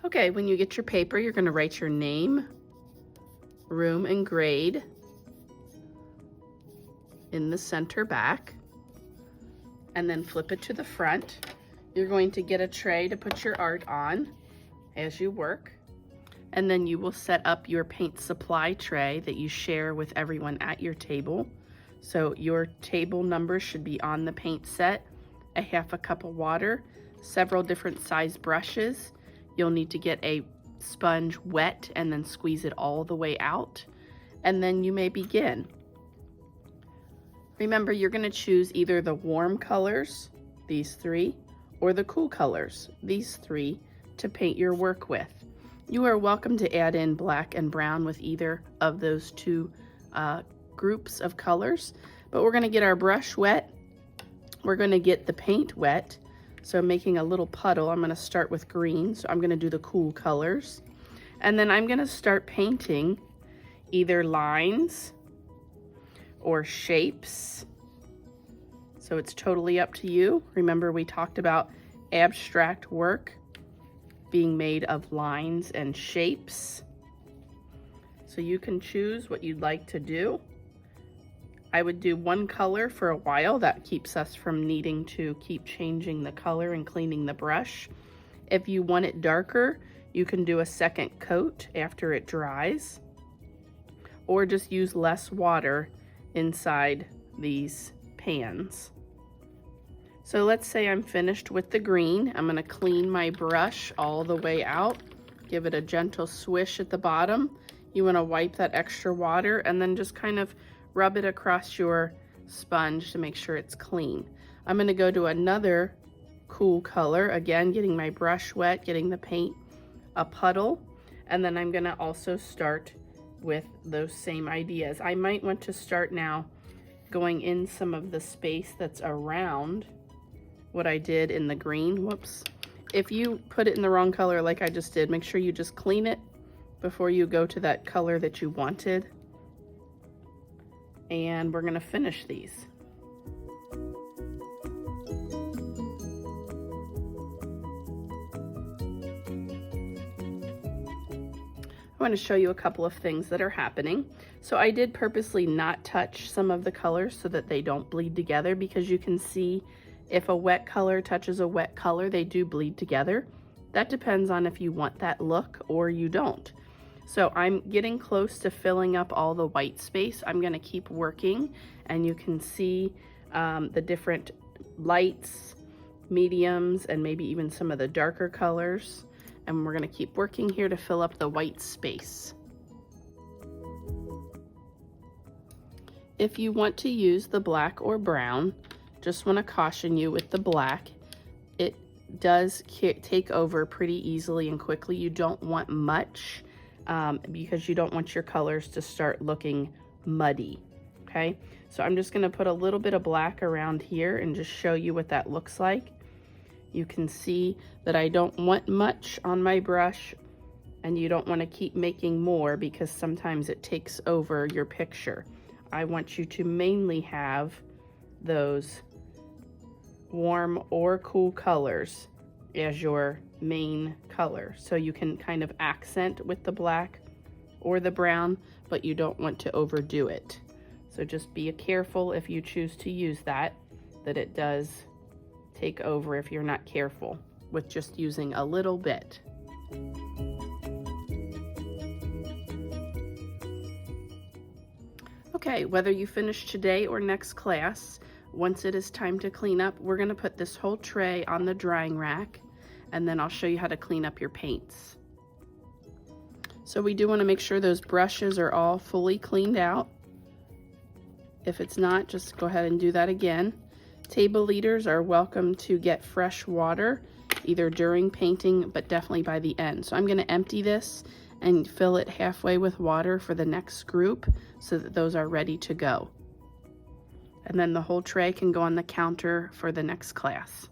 Okay, when you get your paper, you're going to write your name, room, and grade in the center back, and then flip it to the front. You're going to get a tray to put your art on as you work, and then you will set up your paint supply tray that you share with everyone at your table. So your table numbers should be on the paint set, a half a cup of water, several different size brushes. You'll need to get a sponge wet and then squeeze it all the way out, and then you may begin. Remember, you're going to choose either the warm colors, these three, or the cool colors, these three, to paint your work with. You are welcome to add in black and brown with either of those two groups of colors, but we're going to get our brush wet. We're going to get the paint wet. So making a little puddle, I'm going to start with green. So I'm going to do the cool colors. And then I'm going to start painting either lines or shapes. So it's totally up to you. Remember, we talked about abstract work being made of lines and shapes. So you can choose what you'd like to do. I would do one color for a while. That keeps us from needing to keep changing the color and cleaning the brush. If you want it darker, you can do a second coat after it dries, or just use less water inside these pans. So let's say I'm finished with the green. I'm going to clean my brush all the way out, give it a gentle swish at the bottom. You want to wipe that extra water and then just kind of rub it across your sponge to make sure it's clean. I'm going to go to another cool color, again getting my brush wet, getting the paint a puddle, and then I'm going to also start with those same ideas. I might want to start now going in some of the space that's around what I did in the green. Whoops. If you put it in the wrong color like I just did, make sure you just clean it before you go to that color that you wanted. And we're going to finish these. I want to show you a couple of things that are happening. So I did purposely not touch some of the colors so that they don't bleed together, because you can see if a wet color touches a wet color, they do bleed together. That depends on if you want that look or you don't. So I'm getting close to filling up all the white space. I'm going to keep working, and you can see the different lights, mediums, and maybe even some of the darker colors. And we're going to keep working here to fill up the white space. If you want to use the black or brown, just want to caution you with the black, it does take over pretty easily and quickly. You don't want much because you don't want your colors to start looking muddy. Okay, so I'm just going to put a little bit of black around here and just show you what that looks like. You can see that I don't want much on my brush, and you don't want to keep making more because sometimes it takes over your picture. I want you to mainly have those warm or cool colors as your main color, so you can kind of accent with the black or the brown, but you don't want to overdo it. So just be careful if you choose to use that it does take over if you're not careful with just using a little bit. Okay, whether you finish today or next class, once it is time to clean up, we're going to put this whole tray on the drying rack, and then I'll show you how to clean up your paints. So we do want to make sure those brushes are all fully cleaned out. If it's not, just go ahead and do that again. Table leaders are welcome to get fresh water either during painting, but definitely by the end. So I'm going to empty this and fill it halfway with water for the next group so that those are ready to go. And then the whole tray can go on the counter for the next class.